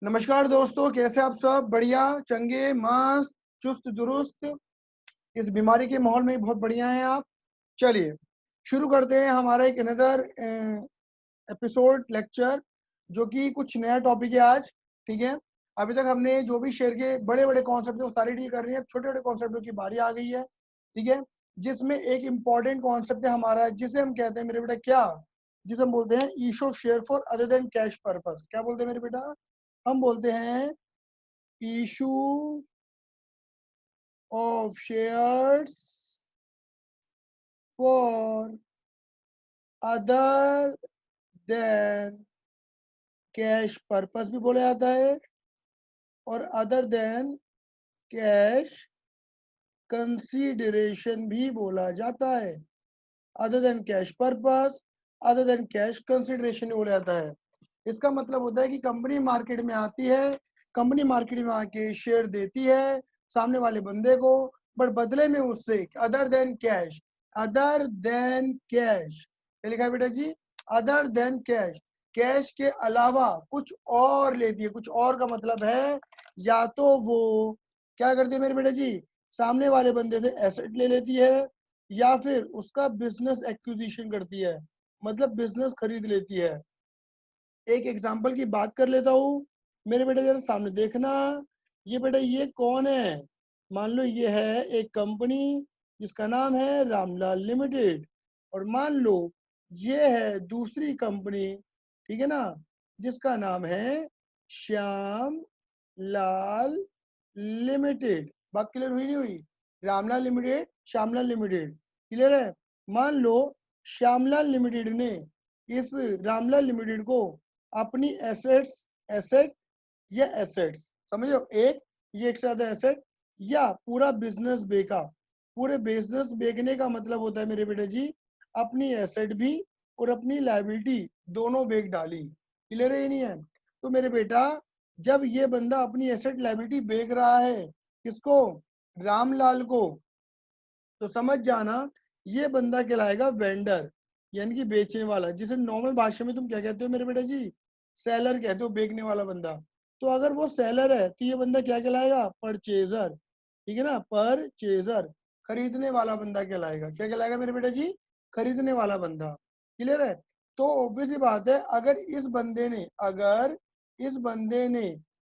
नमस्कार दोस्तों, कैसे आप सब? बढ़िया, चंगे, मस्त, चुस्त दुरुस्त। इस बीमारी के माहौल में बहुत बढ़िया हैं आप। चलिए शुरू करते हैं हमारा एक अनदर एपिसोड लेक्चर, जो कि कुछ नया टॉपिक है आज। ठीक है, अभी तक हमने जो भी शेयर के बड़े बड़े कॉन्सेप्ट है वो सारी डील कर रही है। छोटे छोटे कॉन्सेप्टों की बारी आ गई है। ठीक है, जिसमें एक इम्पॉर्टेंट कॉन्सेप्ट है हमारा, जिसे हम कहते हैं मेरे बेटा क्या, जिसे हम बोलते हैं issue of share for other than cash purpose. क्या बोलते हैं मेरे बेटा? हम बोलते हैं issue of shares for other than cash purpose भी बोला जाता है और अदर देन कैश कंसीडरेशन भी बोला जाता है। Other than cash purpose, other than cash consideration भी बोला जाता है। इसका मतलब होता है कि कंपनी मार्केट में आती है, कंपनी मार्केट में आके शेयर देती है सामने वाले बंदे को, बट बदले में उससे other than cash, other than cash क्या लिखा है बेटा जी? अदर देन कैश, कैश के अलावा कुछ और लेती है। कुछ और का मतलब है या तो वो क्या करती है मेरे बेटा जी, सामने वाले बंदे से एसेट ले लेती है, या फिर उसका बिजनेस एक्विजिशन करती है, मतलब बिजनेस खरीद लेती है। एक एग्जांपल की बात कर लेता हूँ मेरे बेटे, जरा सामने देखना। ये बेटा ये कौन है? मान लो ये है एक कंपनी जिसका नाम है रामलाल लिमिटेड, और मान लो ये है दूसरी कंपनी, ठीक है ना, जिसका नाम है श्याम लाल लिमिटेड। बात क्लियर हुई नहीं हुई? Ramlal limited, Shyamlal limited, clear है? मान लो श्यामलाल लिमिटेड ने इस रामलाल लिमिटेड को अपनी एसेट या एसेट्स, समझो एक, ये एक से ज्यादा एसेट या पूरा बिजनेस बेचा। पूरे बिजनेस बेचने का मतलब होता है मेरे बेटे जी, अपनी एसेट भी और अपनी लायबिलिटी दोनों बेच डाली। क्लियर है? नहीं है? तो मेरे बेटा जब ये बंदा अपनी एसेट लायबिलिटी बेच रहा है, किसको? रामलाल को, तो समझ जाना ये बंदा कहलाएगा वेंडर, यानी कि बेचने वाला, जिसे नॉर्मल भाषा में तुम क्या कहते हो मेरे बेटा जी? सेलर कहते हो, बेचने वाला बंदा। तो अगर वो सेलर है तो ये बंदा क्या कहलाएगा? परचेजर। ठीक है ना, परचेजर, खरीदने वाला बंदा कहलाएगा। क्या कहलाएगा मेरे बेटा जी? खरीदने वाला बंदा। क्लियर है? तो ऑब्वियस ही बात है, अगर इस बंदे ने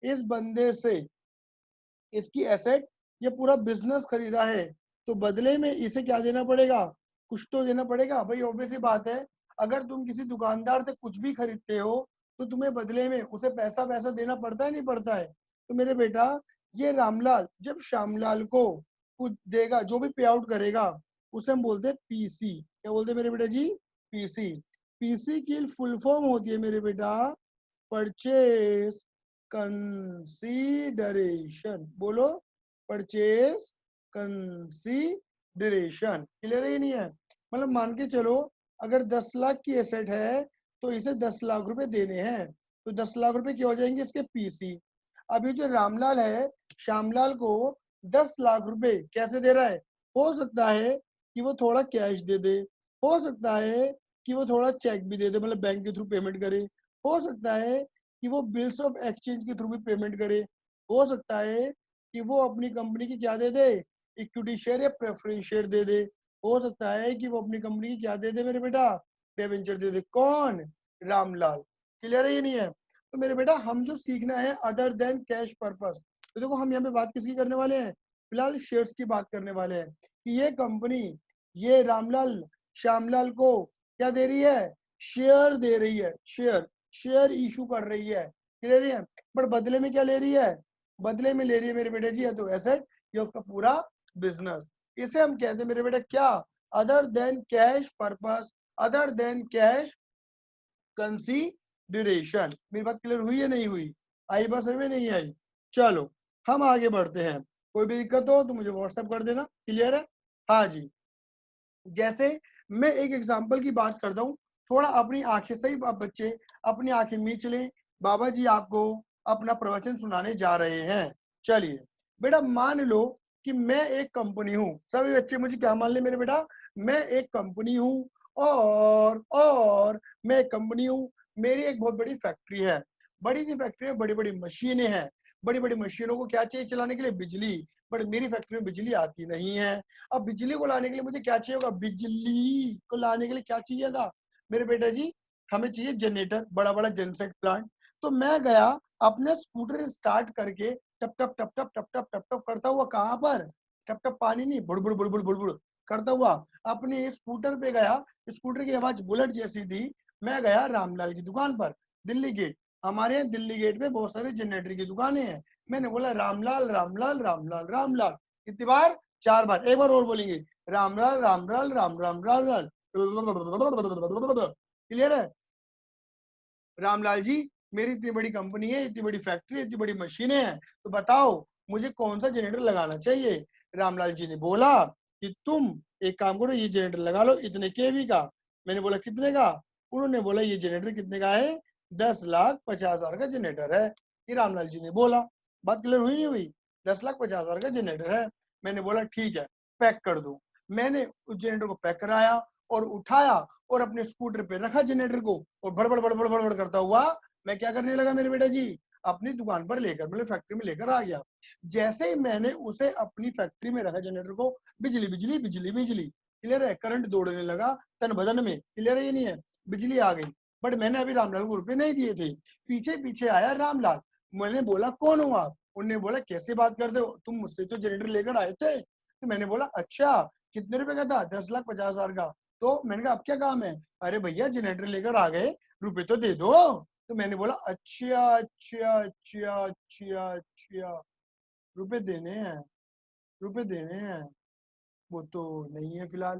इस बंदे से इसकी एसेट, ये पूरा बिजनेस खरीदा है, तो बदले में इसे क्या देना पड़ेगा? कुछ तो देना पड़ेगा भाई। ऑब्वियस ही बात है, अगर तुम किसी दुकानदार से कुछ भी खरीदते हो तो तुम्हें बदले में उसे पैसा पैसा देना पड़ता है, नहीं पड़ता है? तो मेरे बेटा ये रामलाल जब श्यामलाल को कुछ देगा, जो भी पे आउट करेगा, उसे हम बोलते हैं पीसी। क्या बोलते हैं मेरे बेटा जी? पीसी। पीसी की फुल फॉर्म होती है मेरे बेटा परचेज कंसीडरेशन। बोलो, परचेज कंसीडरेशन। क्लियर है नहीं है? मतलब मान के चलो, अगर 10 लाख की एसेट है तो इसे 10 लाख रुपए देने हैं, तो 10 लाख रुपए क्या हो जाएंगे इसके? पीसी। अभी जो रामलाल है श्यामलाल को 10 लाख रुपए कैसे दे रहा है? हो सकता है कि वो थोड़ा कैश दे दे, हो सकता है कि वो थोड़ा चेक भी दे दे, मतलब बैंक के थ्रू पेमेंट करे, हो सकता है कि वो बिल्स ऑफ एक्सचेंज के थ्रू भी पेमेंट करे, हो सकता है कि वो अपनी कंपनी की क्या दे दे? इक्विटी शेयर या प्रेफरेंस शेयर दे दे, हो सकता है कि वो अपनी कंपनी की क्या दे दे मेरे बेटा? डिबेंचर दे दे। कौन? रामलाल। क्लियर है ये नहीं है? तो मेरे बेटा हम जो सीखना है अदर देन कैश पर्पस, तो देखो हम यहाँ पे बात किसकी करने वाले हैं? फिलहाल शेयर्स की बात करने वाले हैं कि ये कंपनी, ये रामलाल श्यामलाल को क्या दे रही है? शेयर दे रही है, शेयर इशू कर रही है। क्लियर है? बट बदले में क्या ले रही है? बदले में ले रही है मेरे बेटे जी या तो एसेट या उसका पूरा बिजनेस। इसे हम कहते हैं मेरे बेटे क्या? Other than cash purpose, other than cash consideration. मेरी बात क्लियर हुई है नहीं हुई? आई बात समझ में नहीं आई? चलो हम आगे बढ़ते हैं। कोई भी दिक्कत हो तो मुझे व्हाट्सएप कर देना। क्लियर है? हाँ जी। जैसे मैं एक एग्जांपल की बात करता हूँ, थोड़ा अपनी आंखें सही, आप बच्चे अपनी आंखें मीच लें, बाबा जी आपको अपना प्रवचन सुनाने जा रहे हैं। चलिए बेटा, मान लो कि मैं एक कंपनी हूँ। सभी बच्चे मुझे क्या मान ले मेरे बेटा? मैं एक कंपनी हूँ, और मैं एक कंपनी हूँ, मेरी एक बहुत बड़ी फैक्ट्री है। बड़ी सी फैक्ट्री में बड़ी बड़ी मशीनें हैं, बड़ी बड़ी मशीनों को क्या चाहिए चलाने के लिए? बिजली। बट मेरी फैक्ट्री में बिजली आती नहीं है। अब बिजली को लाने के लिए मुझे क्या चाहिए होगा? बिजली को लाने के लिए क्या चाहिएगा मेरे बेटा जी? हमें चाहिए जनरेटर, बड़ा बड़ा जनसेट प्लांट। तो मैं गया अपने स्कूटर स्टार्ट करके टप टप टप टप टप टप टप टप करता हुआ, कहाँ पर? टप टप पानी नहीं, बुड़बुड़ बुड़बुड़ बुड़बुड़ करता हुआ अपने स्कूटर पे गया। स्कूटर की आवाज बुलेट जैसी थी। मैं गया रामलाल की दुकान पर, दिल्ली गेट। हमारे यहाँ दिल्ली गेट पे बहुत सारे जनरेटर की दुकानें हैं। मैंने बोला रामलाल रामलाल रामलाल रामलाल। कितनी बार? 4 बार। एक बार और बोलेंगे, रामलाल रामलाल राम राम राम राम। क्लियर है? रामलाल जी, मेरी इतनी बड़ी कंपनी है, इतनी बड़ी फैक्ट्री, इतनी बड़ी मशीनें हैं, तो बताओ मुझे कौन सा जनरेटर लगाना चाहिए? रामलाल जी ने बोला कि तुम एक काम करो, ये जनरेटर लगा लो इतने केवी का। मैंने बोला कितने का? उन्होंने बोला ये जनरेटर कितने का है? 10,50,000 का जनरेटर है। ये रामलाल जी ने बोला। बात क्लियर हुई नहीं हुई? 10,50,000 का जनरेटर है। मैंने बोला ठीक है, पैक कर दो। मैंने उस जनरेटर को पैक कराया और उठाया और अपने स्कूटर पे रखा जनरेटर को, और बड़बड़ बड़बड़ बड़बड़ करता हुआ मैं क्या करने लगा मेरे बेटा जी? अपनी दुकान पर लेकर, मतलब फैक्ट्री में लेकर आ गया। जैसे ही मैंने उसे अपनी फैक्ट्री में रखा जनरेटर को, बिजली बिजली बिजली बिजली, क्लियर है? करंट दौड़ने लगा तन बदन में, क्लियर है? ये नहीं है? बिजली आ गई। बट मैंने अभी रामलाल को रुपए नहीं दिए थे। पीछे पीछे आया रामलाल। मैंने बोला कौन हो आप? उन्होंने बोला कैसे बात करते हो, तुम मुझसे तो जनरेटर लेकर आए थे। तो मैंने बोला अच्छा, कितने रुपए का था? 10,50,000 का। तो मैंने कहा अब क्या काम है? अरे भैया जनरेटर लेकर आ गए, रुपए तो दे दो। तो मैंने बोला अच्छा अच्छा अच्छा अच्छा अच्छा, रुपए देने हैं, रुपए देने हैं। वो तो नहीं है फिलहाल,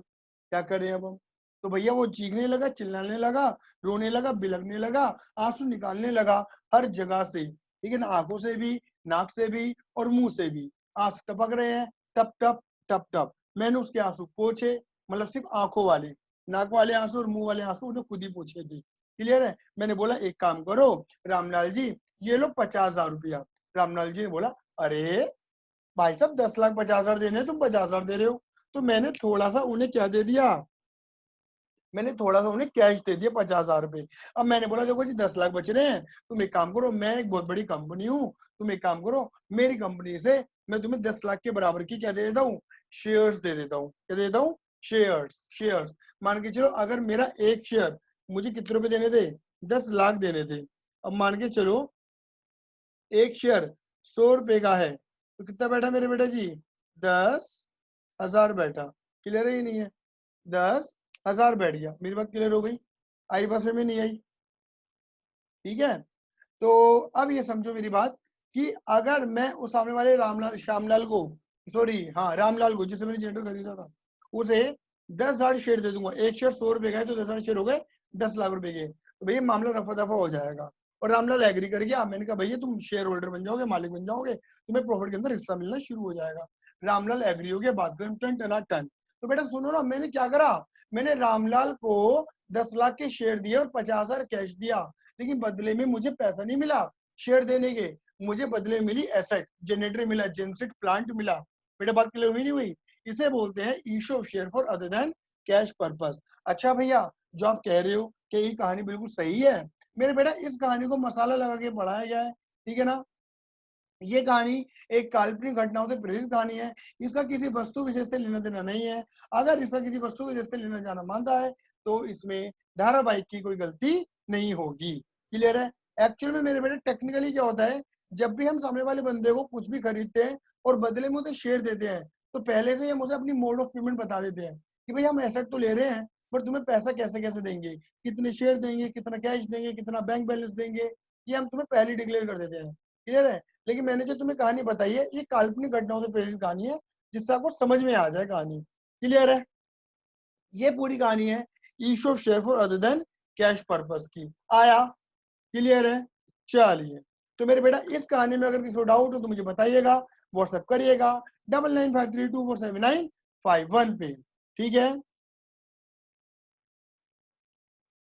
क्या करें अब हम? तो भैया वो चीखने लगा, चिल्लाने लगा, रोने लगा, बिलखने लगा, आंसू निकालने लगा हर जगह से, ठीक है ना? आंखों से भी, नाक से भी और मुंह से भी आंसू टपक रहे हैं, टप टप टप टप। मैंने उसके आंसू पोछे, मतलब सिर्फ आंखों वाले, नाक वाले आंसू और मुंह वाले आंसू उन्हें खुद ही पोछे थे। क्लियर है? मैंने बोला एक काम करो रामलाल जी, ये लो 50,000 रुपया। रामलाल जी ने बोला अरे भाई साहब 10,50,000 देने हैं, तुम 50,000 दे रहे हो। तो मैंने थोड़ा सा उन्हें क्या दे दिया? मैंने थोड़ा सा उन्हें कैश दे दिया 50,000 रुपए। अब मैंने बोला देखो जी 10 लाख बच रहे हैं, तुम एक काम करो, मैं एक बहुत बड़ी कंपनी हूँ, तुम एक काम करो, मेरी कंपनी से मैं तुम्हें 10 लाख के बराबर की क्या दे देता हूँ? शेयर्स दे देता हूँ। क्या दे देता हूँ? शेयर्स। शेयर्स मान के चलो, अगर मेरा एक शेयर मुझे कितने रुपए देने थे? 10 लाख देने थे। अब मान के चलो एक शेयर 100 रुपए का है, तो कितना बैठा मेरे बेटा जी? 10,000 बैठा। क्लियर है? ही नहीं है? 10,000 बैठ गया। मेरी बात क्लियर हो गई? आई बस में नहीं आई? ठीक है। तो अब ये समझो मेरी बात कि अगर मैं उस सामने वाले रामलाल, श्यामलाल को, सॉरी हाँ रामलाल को, जिसे मैंने जनरेटर खरीदा था, उसे 10,000 शेयर दे दूंगा। एक शेयर 100 रुपए का है तो 10,000 शेयर हो गए 10 लाख रुपए के। तो भैया मामला रफा दफा हो जाएगा। और रामलाल एग्री कर गया। मैंने कहा भैया तुम शेयर होल्डर बन जाओगे, मालिक बन जाओगे, तुम्हें प्रॉफिट के अंदर हिस्सा मिलना शुरू हो जाएगा। रामलाल एग्री हो गया, बात करें टन टना टन। तो बेटा सुनो ना, मैंने क्या करा, मैंने रामलाल को 10 लाख के शेयर दिए और 50,000 कैश दिया, लेकिन बदले में मुझे पैसा नहीं मिला शेयर देने के। मुझे बदले मिली एसेट, जनरेटर मिला, जेनसेट प्लांट मिला। बेटा बात क्लियर हुई नहीं हुई? इसे बोलते हैं issue of share for other than cash purpose. अच्छा भैया, जो आप कह रहे हो कि ये कहानी बिल्कुल सही है, मेरे बेटा इस कहानी को मसाला लगा के पढ़ाया गया है, ठीक है ना? ये कहानी एक काल्पनिक घटनाओं से प्रेरित कहानी है। इसका किसी वस्तु विशेष से लेना देना नहीं है। अगर इसका किसी वस्तु विशेष से लेना जाना मानता है तो इसमें धारावाहिक की कोई गलती नहीं होगी। क्लियर है? एक्चुअल में मेरे बेटे टेक्निकली क्या होता है, जब भी हम सामने वाले बंदे को कुछ भी खरीदते हैं और बदले में उसे शेयर देते हैं, तो पहले से हम उसे अपनी मोड ऑफ पेमेंट बता देते हैं कि भाई हम एसेट तो ले रहे हैं, पर तुम्हें पैसा कैसे कैसे देंगे, कितने शेयर देंगे, कितना कैश देंगे, कितना बैंक बैलेंस देंगे, ये हम तुम्हें पहले डिक्लेयर कर देते हैं। क्लियर है? लेकिन मैंने जो तुम्हें कहानी बताई है, ये काल्पनिक घटनाओं से प्रेरित कहानी है, जिससे आपको समझ में आ जाए कहानी। क्लियर है? ये पूरी कहानी है issue of share for other than cash purpose की। आया? क्लियर है? चलिए, तो मेरे बेटा इस कहानी में अगर किसी को डाउट हो तो मुझे बताइएगा, व्हाट्सएप करिएगा 9953247951 पे। ठीक है?